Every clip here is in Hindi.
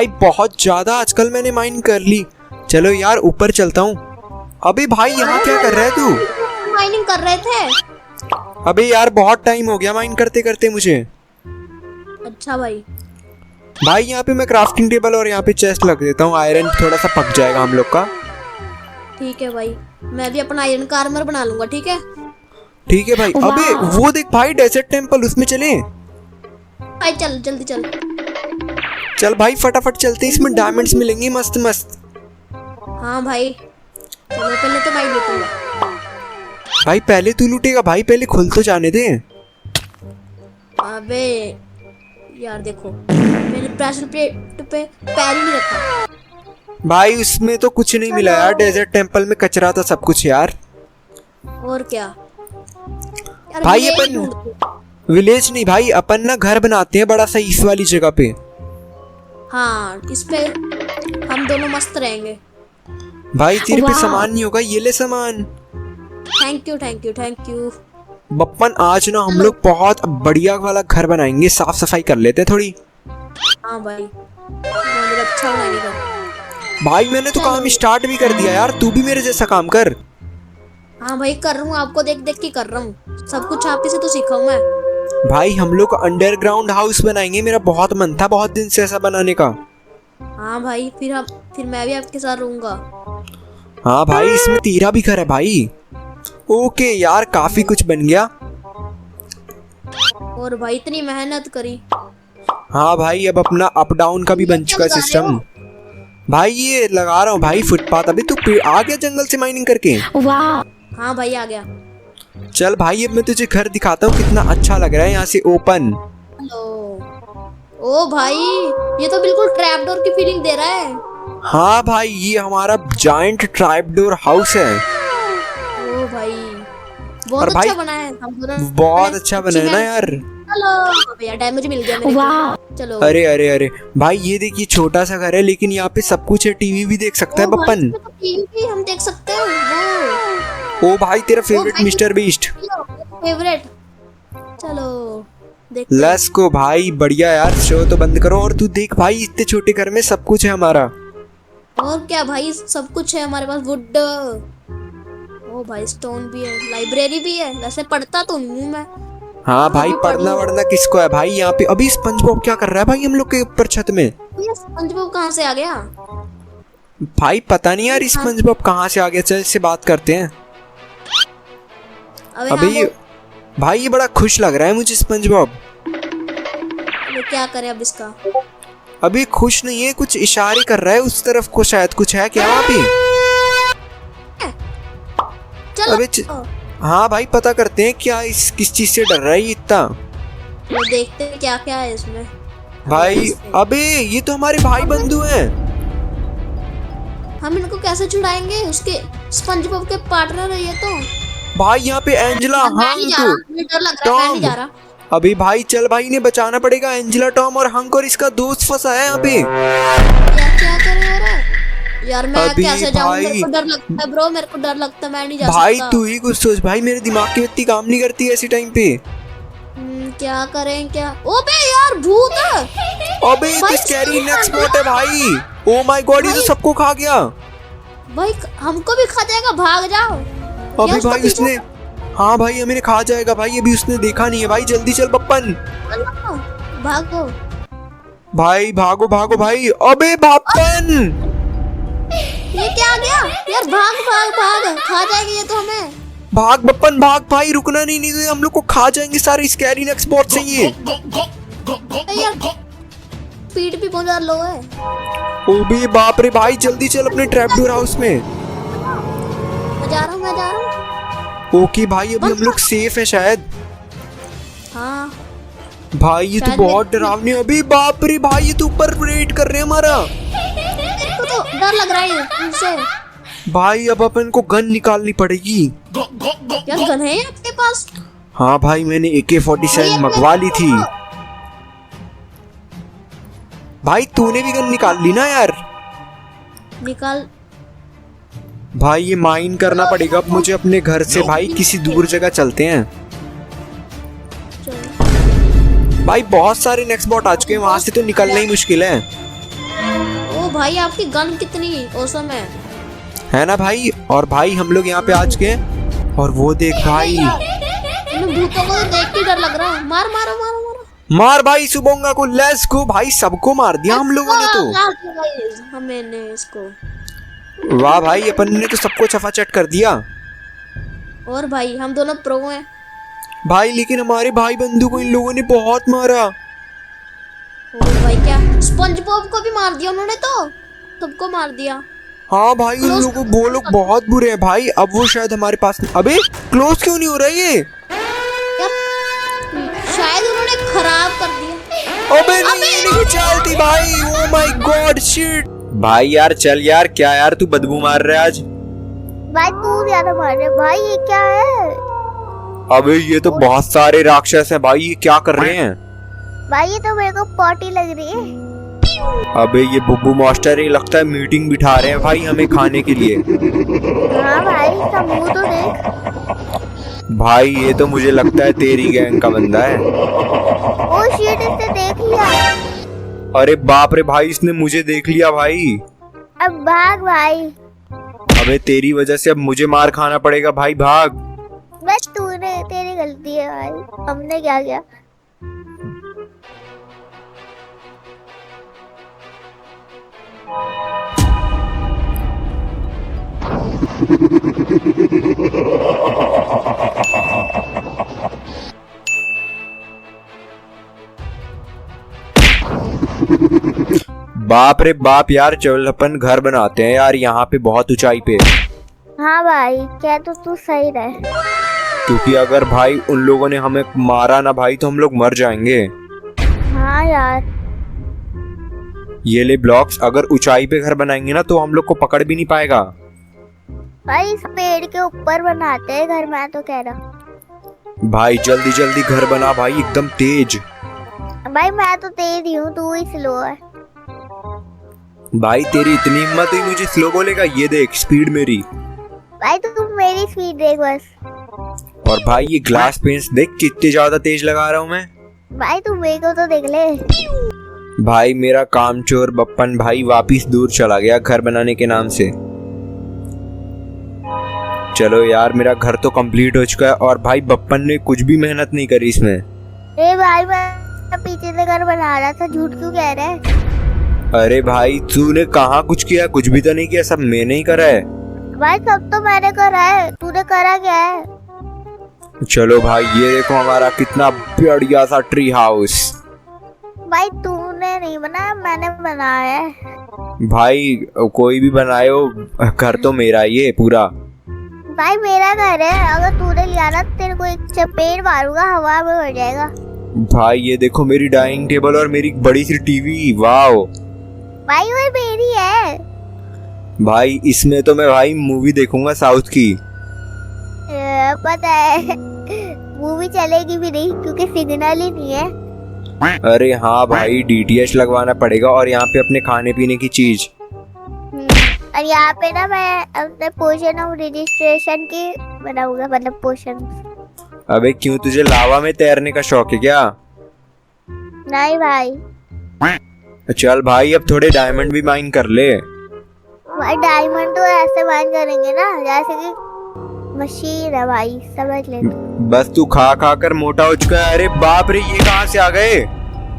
भाई बहुत ज्यादा आजकल मैंने माइन कर ली। चलो यार ऊपर चलता हूँ। अबे भाई यहाँ क्या कर रहा है तू? माइनिंग कर रहे थे। अबे यार बहुत टाइम हो गया माइन करते करते मुझे। अच्छा भाई। भाई यहाँ पे मैं क्राफ्टिंग टेबल और यहाँ पे चेस्ट लग देता हूँ, आयरन थोड़ा सा पक जाएगा हम लोग का। ठीक है भाई, मैं भी अपना आयरन का आर्मर बना लूंगा। ठीक है ठीक है भाई। अबे वो देख भाई डेजर्ट टेम्पल, उसमें चले। भाई, चल जल्दी चल। चल भाई फटाफट चलते, इसमें डायमंड्स मिलेंगे मस्त मस्त। हाँ भाई, चलो पहले तो भाई लूटूंगा। भाई पहले तू लूटेगा भाई, पहले खुल तो जाने दे। अबे यार देखो, मैंने प्रेशर प्लेट पे पैर ही नहीं रखा। भाई उसमें तो कुछ नहीं मिला यार, डेजर्ट टेम्पल में कचरा था सब कुछ यार। और क्या यार, भाई विलेज अपन ढूंढते। विलेज नहीं भाई, अपन ना घर बनाते हैं बड़ा सा इस वाली जगह पे। हाँ, इस पे हम दोनों मस्त रहेंगे। भाई तेरे पे सामान नहीं होगा, ये ले सामान। Thank you thank you thank you. Bappan आज ना हम लोग बहुत बढ़िया वाला घर बनाएंगे, साफ सफाई कर लेते हैं थोड़ी। हाँ भाई, बहुत अच्छा लगेगा। भाई मैंने तो काम स्टार्ट भी कर दिया यार, तू भी मेरे जैसा काम कर। हाँ भाई, कर रहा हूँ, आपको देख देख के कर रहा हूँ। सब कुछ आप ही से तो सीखा हूँ मैं। भाई हम लोग अंडरग्राउंड हाउस बनाएंगे, मेरा बहुत मन था बहुत दिन से ऐसा बनाने का। हाँ भाई, फिर मैं भी आपके साथ रहूंगा। हाँ भाई इसमें तेरा भी घर है भाई। ओके यार काफी कुछ बन गया। और भाई इतनी मेहनत करी। हाँ भाई अब अपना अप डाउन का भी बन चुका है सिस्टम। भाई ये लगा रहा हूँ भाई फुटपाथ। अभी तू आ गया जंगल से माइनिंग करके? वाह। हाँ भाई आ गया। चल भाई अब मैं तुझे घर दिखाता हूँ, कितना अच्छा लग रहा है यहाँ से ओपन। हेलो। ओ भाई, ये तो बिल्कुल ट्रैप डोर की फीलिंग दे रहा है। हाँ भाई ये हमारा जायंट ट्राइप डोर हाउस है। ओ भाई, बहुत और भाई अच्छा बना है। हम दोनों बहुत अच्छा बना है ना यार। चलो भैया, डैमेज मिल गया मेरे को। चलो। अरे अरे अरे भाई ये देखिए छोटा सा घर है, लेकिन यहाँ पे सब कुछ है, टीवी भी देख सकता है बप्पन। टीवी भी हम देख सकते हैं। ओ भाई तेरा फेवरेट मिस्टर बीस्ट। फेवरेट। चलो देखते हैं। लेट्स गो भाई, बढ़िया यार। शो तो बंद करो। और तू देख भाई इतने छोटे घर में सब कुछ है हमारा। और क्या भाई, सब कुछ है हमारे पास। वुड, ओ भाई स्टोन भी है, लाइब्रेरी भी है। वैसे पढ़ता तो नहीं हूँ मैं। हाँ भाई पढ़ना वढ़ना किसको है भाई यहाँ पे। अभी स्पंजबॉब क्या कर रहा है भाई हम लोग के ऊपर छत में? ये स्पंजबॉब कहाँ से आ गया? भाई पता नहीं यार स्पंजबॉब कहाँ से आ गया। चल इससे बात करते हैं। अभी भाई ये बड़ा खुश लग रहा है मुझे स्पंजबॉब। क्या करे अब इसका? अभी खुश नहीं है, कुछ इशारे कर रहा है उस तरफ को, शायद कुछ है क्या वहाँ पे? अबे हाँ भाई पता करते हैं क्या किस चीज से डर रहा है ये इतना। तो देखते हैं क्या क्या है इसमें भाई। अबे ये तो हमारे भाई बंधु हैं। हम इनको कैसे छुड़ाएंगे? उसके स्पंजबॉब के पार्टनर है ये तो। भाई यहाँ पे एंजेला, हंक, डर लग रहा है, मैं नहीं जा रहा। अभी भाई चल भाई इन्हें बचाना पड़ेगा। एंजेला, टॉम और हंक और इसका दोस्त फंसा है यहाँ पे। यार क्या करे यार, मैं कैसे जाऊं? मेरे को डर लगता है ब्रो, मेरे को डर लगता है, मैं नहीं जा सकता। भाई तू ही कुछ सोच भाई, मेरे दिमाग की बत्ती काम नहीं करती ऐसी टाइम पे। क्या करें क्या? ओबे यार भूत है। अबे तो स्कैरी नेक्स्ट स्पॉट है भाई। ओ माय गॉड ये तो सबको खा गया भाई। हमको भी खा जाएगा, भाग जाओ। अभी भाई उसने, हाँ भाई हमें खा जाएगा भाई। अभी उसने देखा नहीं है भाई। जल्दी चल बप्पन, भागो भाई भागो भागो भाई। अबे बप्पन ये क्या आ गया यार? भाग भाग भाग, खा जाएगी ये तो हमें। भाग बप्पन भाग भाई, रुकना नहीं तो हम लोग को खा जाएंगे सारे स्कैरी नेक्स्ट स्पॉट से ये। यार स्पीड भी बहुत ज्यादा लो है। ओ भी बाप रे भाई, जल्दी चल अपने ट्रैप डोर हाउस में। मैं जा रहा हूँ। ओके भाई अभी हम लोग सेफ है शायद। हाँ भाई ये तो बहुत डरावनी। अभी बाप रे भाई ये तो ऊपर रेड कर रहे हैं हमारा। मेरे को तो डर लग रहा है इनसे। भाई अब अपन को गन निकालनी पड़ेगी। क्या गन है आपके पास? हाँ भाई मैंने AK-47 मंगवा ली थी। भाई तूने भी गन निकाल ली ना यार? निकाल। भाई ये माइन करना पड़ेगा अब मुझे अपने घर से। भाई किसी दूर जगह चलते हैं। भाई बहुत सारे नेक्स्ट बॉट आ चुके हैं, वहां से तो निकलना ही मुश्किल है। भाई आपकी गन कितनी औसम है ना भाई। और भाई हम लोग यहाँ पे आज के, और वो देख भाई, हमें भूतों को तो देख के डर लग रहा है। मार मारो मारो मारो। मार भाई सुबोंगा को, लेट्स गो भाई, सबको मार दिया हम लोगों ने तो। हमने इसको, वाह भाई, अपन ने तो सबको चफाचट कर दिया। और भाई हम दोनों प्रो हैं भाई, लेकिन हमारे भाई बंधु को इन लोगों ने बहुत मारा। और भाई क्या स्पंज बॉब को भी मार दिया उन्होंने, तो सबको मार दिया। हाँ भाई, उन लोगों वो लोग बहुत बुरे हैं भाई। अब वो शायद हमारे पास, अबे क्लोज क्यों नहीं हो रहा ये? यार, शायद उन्होंने खराब कर दिया। अबे नहीं, ये नहीं चलती भाई। Oh my God shit. भाई यार चल यार, क्या यार तू बदबू मार रहा है आज? भाई तू ज्यादा मार रहा है भाई, ये क्या है? अबे ये तो बहुत सारे राक्षस हैं भाई, ये क्या कर रहे हैं? भाई ये तो मेरे को पॉटी लग रही है। अबे ये बुब्बू मास्टर, ये लगता है मीटिंग बिठा रहे हैं भाई हमें खाने के लिए। हाँ भाई, इसका मुंह तो देख। भाई ये तो मुझे लगता है तेरी गैंग का बंदा है। ओ शिट, इसने देख लिया। अरे बाप रे भाई, इसने मुझे देख लिया भाई। अब भाग भाई। अबे तेरी वजह से अब मुझे मार खाना पड़ेगा भाई, भाग। बस तूने, तेरी गलती है भाई, हमने क्या किया? बाप रे बाप यार, चल अपन घर बनाते हैं यार यहाँ पे, बहुत ऊंचाई पे। हाँ भाई, क्या तो तू सही रहे। क्योंकि अगर भाई उन लोगों ने हमें मारा ना भाई, तो हम लोग मर जाएंगे। हाँ यार। ये ले ब्लॉक्स, अगर ऊंचाई पे घर बनाएंगे ना तो हम लोग को पकड़ भी नहीं पाएगा। भाई इस पेड़ के ऊपर बनाते हैं घर, मैं तो कह रहा। भाई जल्दी जल्दी घर बना भाई, एकदम तेज। भाई मैं तो तेज ही हूँ, तू ही स्लो है। भाई तेरी इतनी हिम्मत हुई मुझे स्लो बोलेगा? ये देख स्पीड मेरी। भाई तू मेरी स्पीड देख बस। और भाई ये ग्लास पेंट्स देख कितने ज्यादा तेज लगा रहा हूँ मैं। भाई तू मेरे को तो देख ले। भाई मेरा कामचोर बप्पन भाई वापिस दूर चला गया घर बनाने के नाम से। चलो यार, मेरा घर तो कंप्लीट हो चुका है, और भाई बप्पन ने कुछ भी मेहनत नहीं करी इसमें। ए भाई, मैं पीछे से घर बना रहा था, झूठ क्यों कह रहा है? अरे भाई तूने कहाँ कुछ किया? कुछ भी तो नहीं किया, सब मैंने ही करा है। भाई सब तो मैंने करा है, तूने करा क्या है? चलो भाई, ये देखो हमारा कितना बढ़िया सा ट्री हाउस। भाई तूने नहीं बनाया, मैंने बनाया है। भाई कोई भी बनाए हो, घर तो मेरा ही है पूरा। भाई मेरा घर है, अगर तूने लिया ना तेरे को एक चपेट मारूंगा, हवा में उड़ जाएगा। भाई ये देखो मेरी डाइनिंग टेबल और मेरी बड़ी सी टीवी, वाओ। भाई वो मेरी है। भाई इसमें तो मैं भाई मूवी देखूंगा साउथ की। पता है, मूवी चलेगी भी नहीं क्योंकि सिग्नल ही नहीं है। अरे हाँ भाई, डीटीएच लगवाना पड़ेगा, और यहाँ पे अपने खाने पीने की चीज। और यहाँ पे ना मैं अपने पोर्शन ऑफ रजिस्ट्रेशन की बनाऊंगा, मतलब पोर्शन। अबे क्यों, तुझे लावा में तैरने का शौक है क्या? नहीं भाई। चल भाई, अब थोड़े डायमंड भी माइन कर ले। भाई डायमंड तो ऐसे माइन करेंगे ना जैसे कि मशीन है भाई, समझ ले। बस तू खा खा कर मोटा हो चुका है। अरे बाप रे, ये कहाँ से आ गए?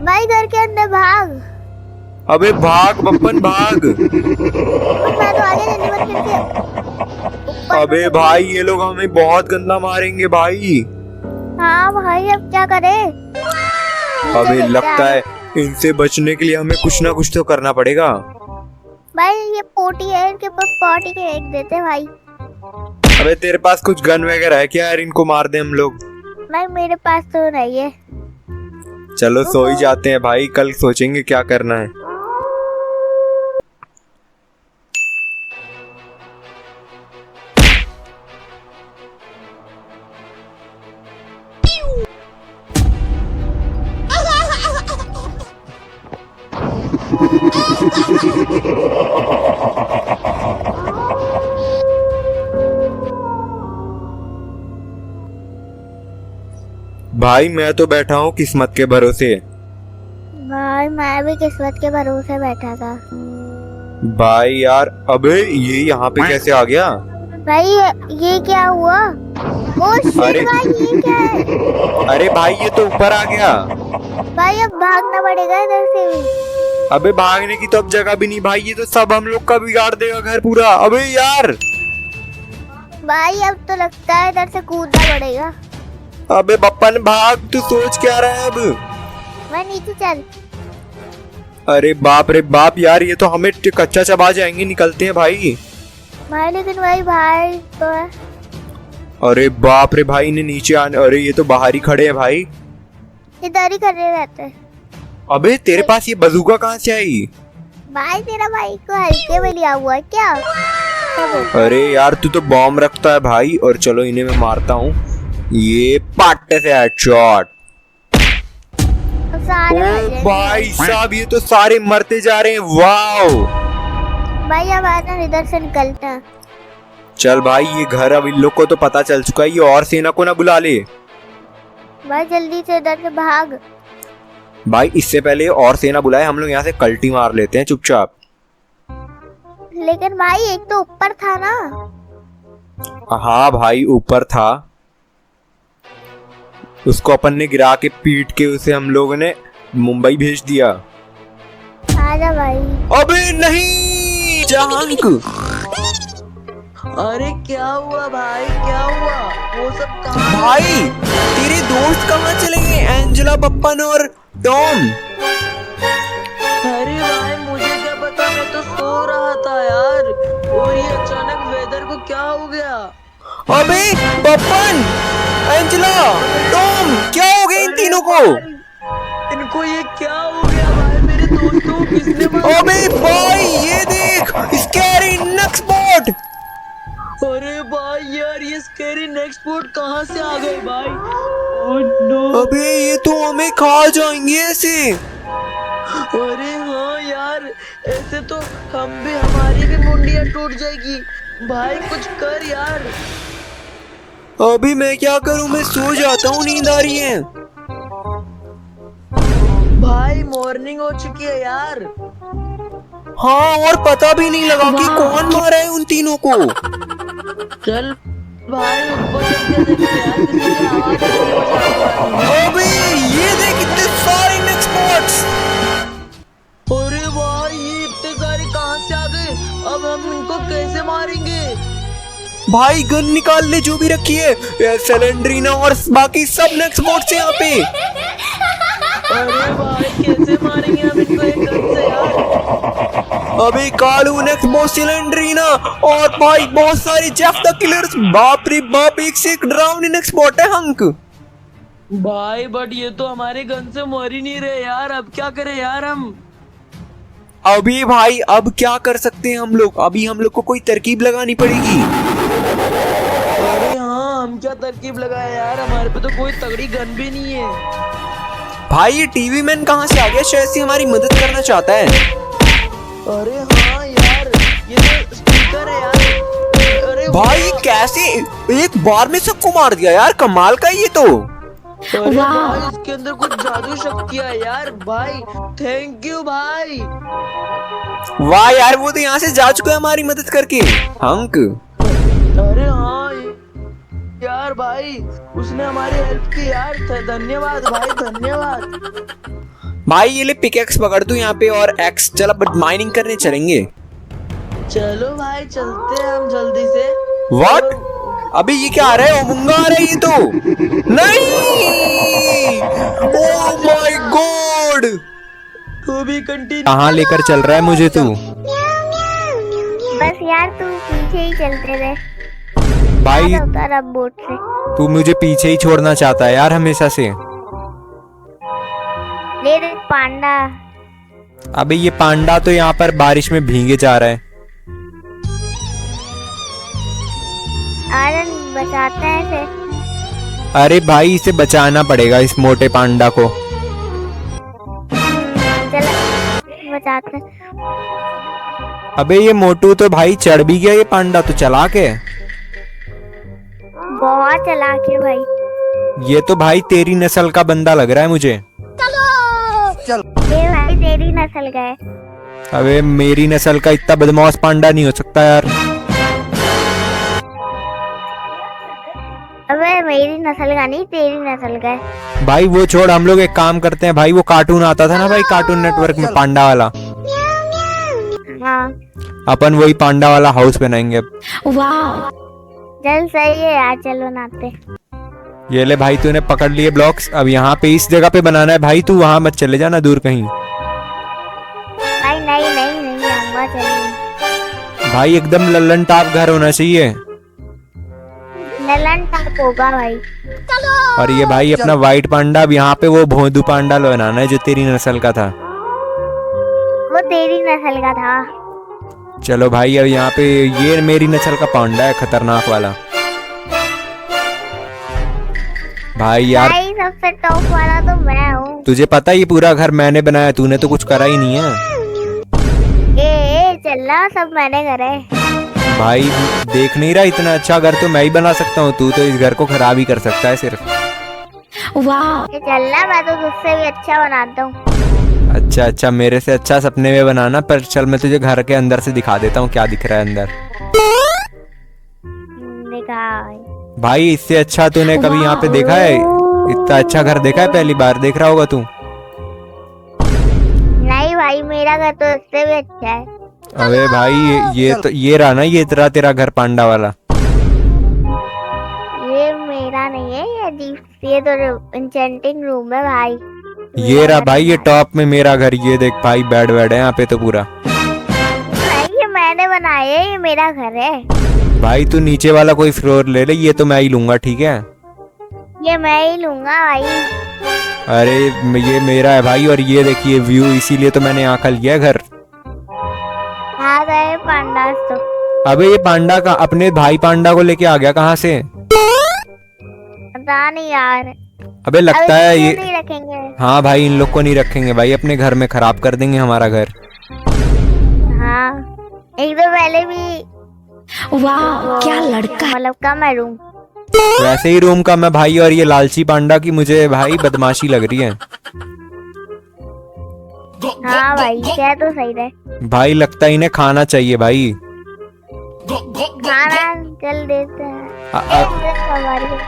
भाई घर के अंदर भाग। अबे भाग बप्पन भाग। मैं तो आगे जल्दी मत करके। अबे भाई ये लोग हमें बहुत गंदा मारेंगे भाई। हाँ भाई, अब क्या करें? अबे लगता है इनसे बचने के लिए हमें कुछ ना कुछ तो करना पड़ेगा। भाई ये पोटी है, इनके पास पोटी के एक देते भाई। अबे तेरे पास कुछ गन वगैरह है क्या यार, इनको मार दे हम लोग? भाई मेरे पास तो नहीं है। चलो सो ही जाते हैं भाई, कल सोचेंगे क्या करना है। भाई मैं तो बैठा हूँ किस्मत के भरोसे। भाई मैं भी किस्मत के भरोसे बैठा था। भाई यार, अबे ये यहाँ पे कैसे आ गया? भाई ये क्या हुआ? ओ शिट अरे भाई ये क्या है? अरे भाई ये तो ऊपर आ गया। भाई अब भागना पड़ेगा इधर से भी। अबे भागने की तो अब जगह भी नहीं भाई, ये तो सब हम लोग का बिगाड़ देगा घर पूरा। अबे यार, भाई अब तो लगता है इधर से कूदना पड़ेगा। अबे बप्पन भाग, तू सोच क्या रहा है अब? मैं नीचे चल। अरे बाप रे बाप यार, ये तो हमें कच्चा चबा जाएंगे। निकलते हैं भाई। भाई लेकिन भाई तो है। अरे बाप रे भाई, इन्हें नीचे आने, अरे ये तो बाहर ही खड़े हैं भाई। इधर ही खड़े रहते हैं। अबे तेरे पास ये बंदूका कहाँ से आई? भाई तेरा भाई को हल्के में लिया हुआ है क्या? अरे यार तू तो बॉम्ब रखता है भाई। और चलो इन्हें मैं मारता हूँ, ये पाटे से हेडशॉट। ओ भाई साहब, ये तो सारे मरते जा रहे हैं। वाओ भाई अब आना इधर से निकलते हैं। चल भाई, ये घर अब इन लोग को तो पता चल चुका है, ये और सेना को ना बुला ले। भाई जल्दी से इधर से भाग। भाई इससे पहले और सेना बुलाए, हम लोग यहाँ से कल्टी मार लेते हैं चुपचाप। लेकिन भाई एक तो ऊपर था ना। हाँ भाई ऊपर था, उसको अपन ने गिरा के पीट के उसे हम लोगों ने मुंबई भेज दिया। आजा भाई। अबे नहीं जहांक। अरे क्या हुआ भाई, क्या हुआ? वो सब कहाँ? भाई तेरे दोस्त कहाँ चले गए? एंजेला, बप्पन और टॉम। अरे भाई मुझे क्या पता, मैं तो सो रहा था यार। और ये अचानक वेदर को क्या हो गया? अबे बप्पन, एंजेला, टॉम, क्या हो गया इन तीनों को? इनको ये क्या हो गया भाई? मेरे दोस्तों को किसने मारा? अबे भाई ये देख, स्कैरी नेक्स्ट बोट। अरे भाई यार, ये स्कैरी नेक्स्ट बोट कहाँ से आ गए भाई? Oh no. अबे ये तो हमें खा जाएंगे ऐसे। अरे हाँ यार, ऐसे तो हमारी भी मुंडियाँ टूट जाएगी। भाई कुछ कर यार। अभी मैं क्या करूं, मैं सो जाता हूँ, नींद आ रही है। भाई मॉर्निंग हो चुकी है यार। हाँ, और पता भी नहीं लगा कि कौन मारा है उन तीनों को। चल भाई ऊपर चल के देखते हैं यार, किसी की आवाज आ रही है। अबे ये देख इतने सारे नेक्स्ट बोट्स। अरे भाई ये इतने सारे कहाँ से आ गए? अब हम इनको कैसे मारेंगे? भाई गन निकाल ले जो भी रखी है, सिलेंड्रीना और बाकी सब नेक्स्ट बोट्स यहाँ पे। अरे भाई कैसे मारेंगे हम इनको एक गन से यार? अबे कालू, नेक्स्ट बोट, सिलेंड्रीना और भाई बहुत सारे जेफ द किलर्स। बाप रे बाप, एक से एक डरावनी नेक्स्ट बोट है हंक। भाई बट ये तो हमारे गन से मर ही नहीं रहे यार। अब क्या करें यार हम? अभी भाई अब क्या कर सकते हैं हम लोग? अभी हम लोग को कोई तरकीब लगानी पड़ेगी। अरे हाँ, हम क्या तरकीब लगाए यार? हमारे पे तो कोई तगड़ी गन भी नहीं है। भाई ये टीवी मैन कहाँ से आ गया? शायद से हमारी मदद करना चाहता है। अरे हाँ यार, ये तो स्पीकर है यार। अरे भाई कैसे एक बार में सबको मार दिया यार, कमाल का ये तो। अरे भाई इसके अंदर कुछ जादू शक्तियाँ है यार। भाई थैंक यू भाई। वाह यार, वो तो यहाँ से जा चुका है हमारी मदद करके हंक। अरे हाँ यार भाई, उसने हमारी हेल्प की यार। धन्यवाद भाई, धन्यवाद। भाई ये ले पिकेक्स पकड़ तू यहाँ पे और एक्स, चल अब माइनिंग करने चलेंगे। चलो भाई चलते हैं हम जल्दी से। व्हाट? अबे ये क्या आ रहा है? ओमुंगा आ रहा है ये तो। नहीं, ओह माय गॉड। तू भी कंटिन्यू। कहाँ लेकर चल रहा है मुझे तू? बस यार तू पीछे ही चलते रहे। भाई उतर अब बोट से। तू मुझे पीछे ही छोड़ना चाहता है यार हमेशा से। ले रे पांडा। अबे ये पांडा तो यहाँ पर बारिश में भीगे जा रहा है। आरन बचाते हैं इसे। अरे भाई इसे बचाना पड़ेगा, इस मोटे पांडा को। चल बचाते हैं। अबे ये मोटू तो भाई चढ़ भी गया, ये पांडा तो चला के। बहुत चालाक है भाई। ये तो भाई तेरी नस्ल का बंदा लग रहा है मुझे। ये भाई तेरी नस्ल का है। अबे मेरी नस्ल का इतना बदमाश पांडा नहीं हो सकता यार। अबे मेरी नस्ल का नहीं, तेरी नस्ल का है। भाई वो छोड़, हम लोग एक काम करते हैं भाई, वो कार्टून आता था ना भाई कार्टून नेटवर्क में पांडा वाला, हाँ अपन वही पांडा वाला हाउस बनाएंगे अब। चल सही है यार, चलो नाते। ये ले भाई तूने पकड़ लिए ब्लॉक्स, अब यहाँ पे इस जगह पे बनाना है भाई, तू वहां मत चले जाना दूर कहीं। भाई नहीं आऊंगा, चलिए। भाई एकदम लल्लन टाप घर होना चाहिए। ललन टाप होगा भाई। और ये भाई अपना व्हाइट पांडा, अब यहाँ पे वो भोंदू पांडा बनाना है जो तेरी नस्ल का था। वो तेरी नस्ल का था। चलो भाई अब यहाँ पे ये मेरी नस्ल का पांडा है खतरनाक वाला। भाई यार भाई सबसे टॉप वाला तो मैं हूँ। तुझे पता है ये पूरा घर मैंने बनाया, तूने तो कुछ करा ही नहीं है। चल रहा सब मैंने करे। भाई देख नहीं रहा, इतना अच्छा घर तो मैं ही बना सकता हूँ, तू तो इस घर को खराब ही कर सकता है सिर्फ। ये चल रहा, मैं तो तुझसे भी अच्छा बनाता हूँ। अच्छा मेरे से अच्छा सपने में बनाना, पर चल मैं तुझे घर के अंदर से दिखा देता हूँ क्या दिख रहा है अंदर। देखा भाई इससे अच्छा तूने कभी यहाँ पे देखा है? इतना अच्छा घर देखा है? पहली बार देख रहा होगा तू। नहीं भाई, मेरा घर तो इससे भी अच्छा है। अबे भाई ये तो ये रहा ना, ये तेरा घर पांडा वाला। ये मेरा नहीं है, ये तो इंचेंटिंग रूम है भाई। ये रहा भाई ये टॉप में मेरा घर, ये देख भाई बेड वेड है यहाँ पे तो पूरा। नहीं ये मैंने बनाया है, ये मेरा घर है। भाई तू नीचे वाला कोई फ्लोर ले ले, ये तो मैं ही लूंगा ठीक है। ये मैं ही लूंगा भाई। अरे ये मेरा है भाई, और ये देखिए व्यू, इसीलिए तो मैंने यहाँ का लिया है घर। आ गए पांडास तो। अबे ये पांडा का अपने भाई पांडा को लेके आ गया कहाँ से? पता नहीं यार। अबे लगता है ये, नहीं रखेंगे। हाँ भाई इन लोग को नहीं रखेंगे भाई, अपने घर में खराब कर देंगे हमारा घर। हाँ एक तो पहले भी। वाह क्या लड़का, मतलब कम है रूम। वैसे ही रूम का मैं भाई, और ये लालची पांडा की मुझे भाई बदमाशी लग रही है। हाँ भाई क्या तो सही रहे भाई लगता है इन्हें खाना चाहिए भाई। खाना चल देते हैं।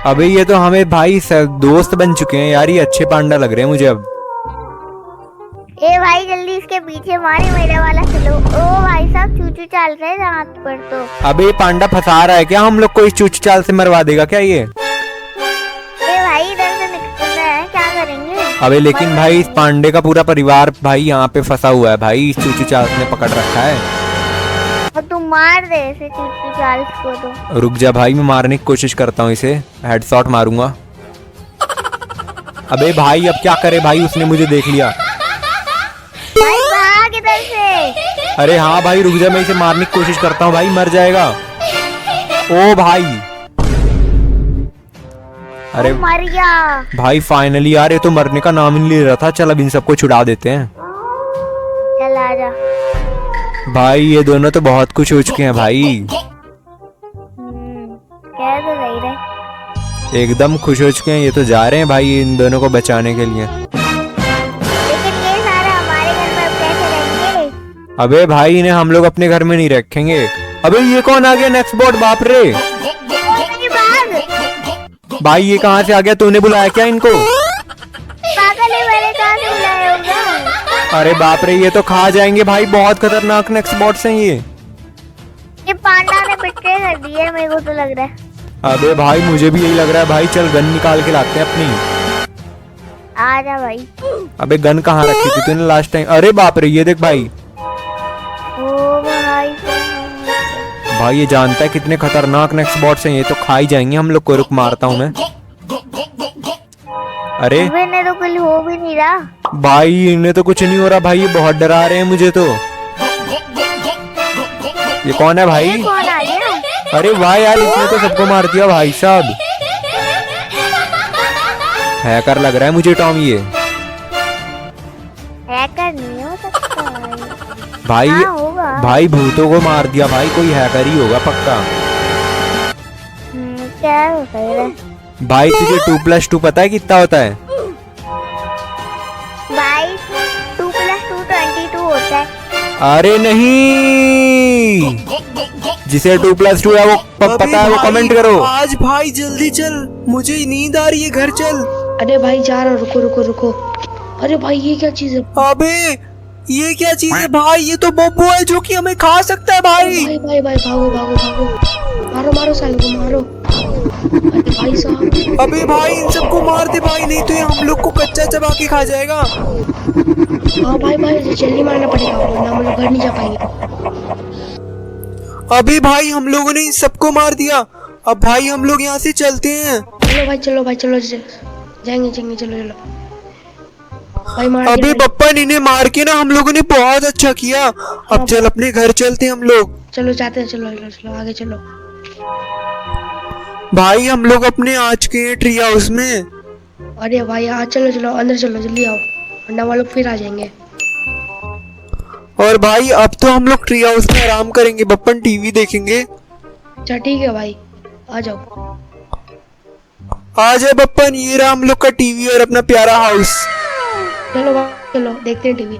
अबे ये तो हमें भाई दोस्त बन चुके हैं यार, ये अच्छे पांडा लग रहे हैं मुझे अब। ए भाई जल्दी इसके पीछे मारे, मेरे वाला चलो। ओ भाई साहब चूचू चाल रहे हैं हाथ पर तो। अबे ये पांडा फंसा रहा है क्या हम लोग को? इस चूचू चाल से मरवा देगा क्या ये? ए भाई इधर से निकलना है, क्या करेंगे? अबे लेकिन भाई इस पांडे का पूरा परिवार भाई यहाँ पे फंसा हुआ है भाई, इस चूचू चाल ने पकड़ रखा है। और तू मार दे इसे चूचू चाल को तो। रुक जा भाई मैं मारने की कोशिश करता हूँ इसे, हेडशॉट मारूंगा। अबे भाई अब क्या करे भाई, उसने मुझे देख लिया। भाई भाग इधर से। अरे हाँ भाई रुक जा, मैं इसे मारने की कोशिश करता हूँ भाई, मर जाएगा। ओ भाई अरे मर गया भाई फाइनली यार, ये तो मरने का नाम ही नहीं ले रहा था। चल अब इन सबको छुड़ा देते हैं। चल आजा भाई ये दोनों तो बहुत खुश हो चुके हैं भाई, कह तो सही रहे। एकदम खुश हो चुके हैं। ये तो जा रहे हैं भाई इन दोनों को बचाने के लिए। लेकिन ये सारे हमारे घर में अब कैसे रहेंगे? अबे भाई इन्हें हम लोग अपने घर में नहीं रखेंगे। अबे ये कौन आ गया नेक्स्ट बोर्ड? बाप रे भाई ये कहाँ से आ गया? तूने बुलाया क्या इनको? पागल है, मैंने कहाँ से बुलाया होगा? अरे बाप रे ये तो खा जाएंगे भाई, बहुत खतरनाक नेक्स्ट बॉट्स हैं ये पांडा ने बिट्रे कर दिया मेरे को तो लग रहा है। अबे भाई मुझे भी यही लग रहा है भाई, चल गन निकाल के लाते हैं अपनी। आजा भाई। अबे गन कहाँ रखी थी तूने लास्ट टाइम? अरे बाप रे ये देख भाई, ओ भाई भाई ये जानता है कितने खतरनाक नेक्स्ट बॉट्स हैं, ये तो खा ही जाएंगे हम लोग को। रुक मारता हूँ मैं। अरे मैंने तो कुछ हो भी नहीं रहा भाई इन्हें तो कुछ नहीं हो रहा भाई, ये बहुत डरा रहे हैं मुझे तो। ये कौन है भाई? कौन आ गया? अरे वाह यार इसने तो सबको मार दिया भाई साहब। हैकर लग रहा है मुझे टॉम ये। हैकर नहीं हो सकता भाई हाँ, होगा। भाई भूतों को मार दिया भाई, कोई हैकर ही होगा पक्का। क्या हो रहा है? भाई तुझे 2+2 पता है कितना होता है? भाई 2+2 22 होता है। अरे नहीं, जिसे 2+2 है वो पता है वो कमेंट करो। आज भाई जल्दी चल, मुझे नींद आ रही है, घर चल। अरे भाई जा रहा हूँ, रुको रुको रुको। अरे भाई ये क्या चीज है? अबे ये क्या चीज है भाई? ये तो बोबो है जो कि हमें खा सकता है भाई। भाई भाई भाई भागो भागो भागो, मारो मारो साले को मारो। अरे भाई साहब, अबे भाई इन सबको मार दे भाई, नहीं तो ये हम लोग को कच्चा चबा के खा जाएगा। हाँ भाई भाई जल्दी मारना पड़ेगा वरना हम लोग घर नहीं जा पाएंगे। अबे भाई हम लोगों ने इन सबको मार दिया, अब भाई हम लोग यहाँ से चलते हैं। चलो भाई चलो भाई चलो, जाएंगे जाएंगे, चलो चलो भाई मार अबे दिया। बप्पन इन्हें मार के ना हम लोगों ने बहुत अच्छा किया। अब चल अपने घर चलते हैं हम लोग। चलो जाते हैं, चलो चलो चलो आगे चलो। भाई हम लोग अपने आज के ट्री हाउस में। अरे भाई हाँ चलो चलो अंदर चलो, जल्दी आओ वरना वो लोग फिर आ जाएंगे। और भाई अब तो हम लोग ट्री हाउस में आराम करेंगे बप्पन, टीवी देखेंगे। अच्छा ठीक है भाई, आ जाओ। आ जाए बप्पन, ये रहा हम लोग का टीवी और अपना प्यारा हाउस। चलो भाई चलो देखते हैं टीवी।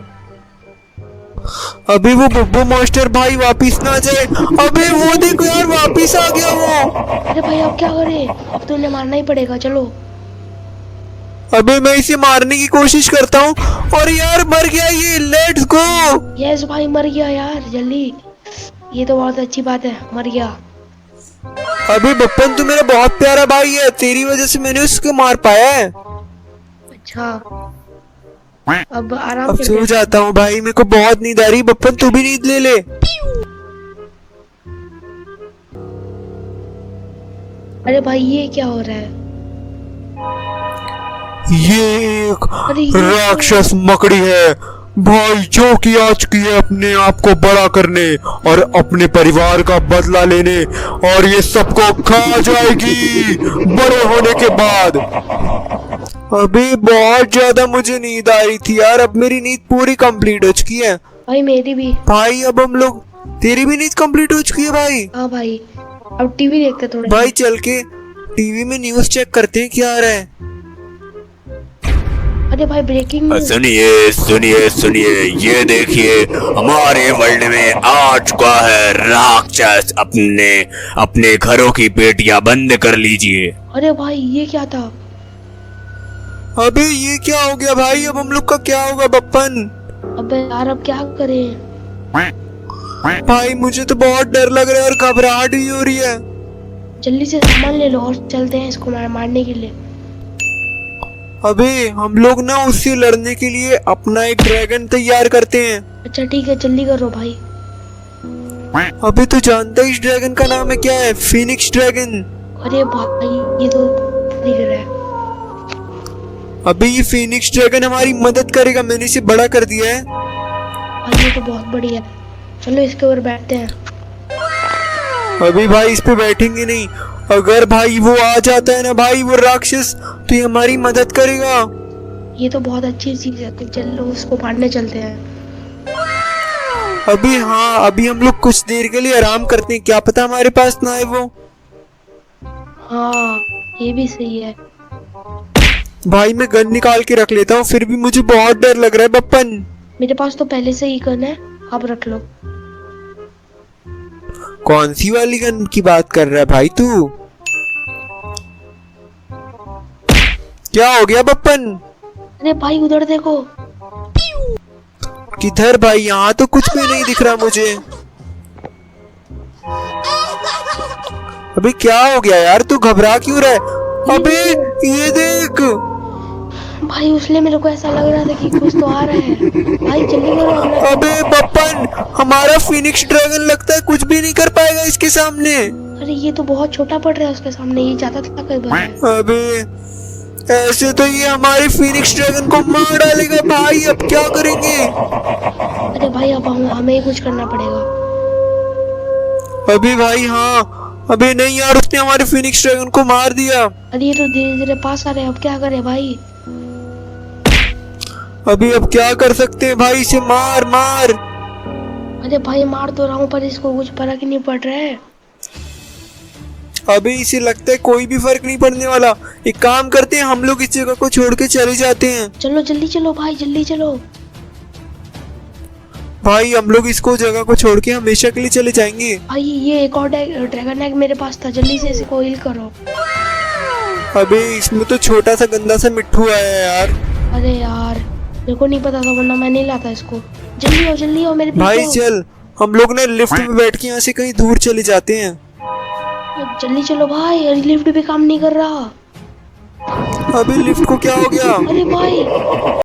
अभी वो बुब्बू मास्टर भाई वापिस ना जाए। अबे वो देखो यार वापिस आ गया वो। अरे भाई अब क्या करें, अब तो उन्हें मारना ही पड़ेगा। चलो अबे मैं इसे मारने की कोशिश करता हूँ और यार मर गया ये। Let's go. यस भाई मर गया यार, जल्दी, ये तो बहुत अच्छी बात है, मर गया। अबे बप्पन तू मेरा बहुत प्यारा भाई है, तेरी वजह से मैंने उसको मार पाया है। अच्छा अब आराम अब से सो जाता हूँ भाई, मेरे को बहुत नींद आ रही। बप्पन तू भी नींद ले ले। अरे भाई ये क्या हो रहा है? ये एक अरे ये राक्षस मकड़ी है भाई, जो कि आज की है अपने आप को बड़ा करने और अपने परिवार का बदला लेने, और ये सबको खा जाएगी बड़े होने के बाद। अभी बहुत ज्यादा मुझे नींद आ रही थी यार, अब मेरी नींद पूरी कंप्लीट हो चुकी है भाई मेरी भी। भाई। अब हम लोग, तेरी भी नींद कंप्लीट हो चुकी है भाई। हाँ भाई अब टीवी देखते थोड़ा। भाई चल के टीवी में न्यूज चेक करते हैं क्या आ रहा है। अरे भाई ब्रेकिंग न्यूज। सुनिए सुनिए सुनिए, ये देखिए हमारे वर्ल्ड में आ चुका है राक्षस। अपने घरों की पेटियां बंद कर लीजिए। अरे भाई ये क्या था? अबे ये क्या हो गया भाई? अब हम लोग का क्या होगा बप्पन? अबे यार अब क्या करें? भाई मुझे तो बहुत डर लग रहा है और घबराहट भी हो रही है। जल्दी से सामान ले लो और चलते हैं इसको मारने के लिए। अबे हम लोग ना उससे लड़ने के लिए अपना एक ड्रैगन तैयार करते हैं। अच्छा ठीक है जल्दी करो भाई। अबे तू जानता है इस ड्रैगन का नाम है क्या है? Phoenix dragon. अरे भाई ये तो दिख रहा है। अबे ये फिनिक्स ड्रैगन हमारी मदद करेगा, मैंने इसे बड़ा कर दिया है। और ये तो बहुत बढ़िया है, चलो इसके ऊपर बैठते हैं। अभी भाई इस पे बैठेंगे नहीं, अगर भाई वो आ जाता है ना भाई वो राक्षस, तो ये हमारी मदद करेगा। ये तो बहुत अच्छी चीज है, तो चलो उसको मारने चलते हैं। अभी हाँ, अभी हम लोग कुछ देर के लिए आराम करते हैं, क्या पता हमारे पास ना आए वो। हाँ ये भी सही है। भाई मैं गन निकाल के रख लेता हूँ, फिर भी मुझे बहुत डर लग रहा है बप्पन। मेरे पास तो पहले से ही गन है, आप रख लो। कौन सी वाली गन की बात कर रहा है भाई तू? क्या हो गया बप्पन? अरे भाई उधर देखो। किधर भाई? यहाँ तो कुछ भी नहीं दिख रहा मुझे। अबे क्या हो गया यार, तू घबरा क्यों रहा है? अबे ये देख भाई उसने मेरे को ऐसा लग रहा था कि कुछ तो आ रहा है। भाई जल्दी करो अपना। अबे बप्पन, हमारा फिनिक्स ड्रैगन लगता है कुछ भी नहीं कर पाएगा इसके सामने। अरे ये तो बहुत छोटा पड़ रहा है उसके सामने, ये ज्यादा ताकतवर है। अबे ऐसे तो ये हमारे फिनिक्स ड्रैगन को मार डालेगा भाई, अब क्या करेंगे? अरे भाई अब हमें ही कुछ करना पड़ेगा। अभी भाई हाँ, अबे नहीं यार उसने हमारे फिनिक्स ड्रैगन को मार दिया। अरे ये तो धीरे धीरे पास आ रहे हैं, अब क्या करें भाई? अभी अब क्या कर सकते हैं भाई, इसे मार मार। अरे भाई मार तो रहा हूँ पर इसको कुछ फर्क ही नहीं पड़ रहा है। अभी इसे लगता है कोई भी फर्क नहीं पड़ने वाला। एक काम करते हैं, हम लोग इस जगह को छोड़ के चले जाते हैं। चलो जल्दी चलो भाई जल्दी चलो। भाई हम लोग इसको जगह को छोड़ के हमेशा के लिए चले जाएंगे। भाई ये एक और ड्रैगन एग मेरे पास था, जल्दी से इसे कोईल करो। अबे इसमें तो छोटा सा गंदा सा मिट्ठू आया है यार। अरे यार मेरे को नहीं पता था, वरना मैं नहीं लाता इसको। जल्दी आओ मेरे पीछे भाई आओ। चल हम लोग ना लिफ्ट में बैठ के यहाँ से कहीं दूर चले जाते हैं। जल्दी चलो भाई, लिफ्ट भी काम नहीं कर रहा। अबे लिफ्ट को क्या हो गया? अरे भाई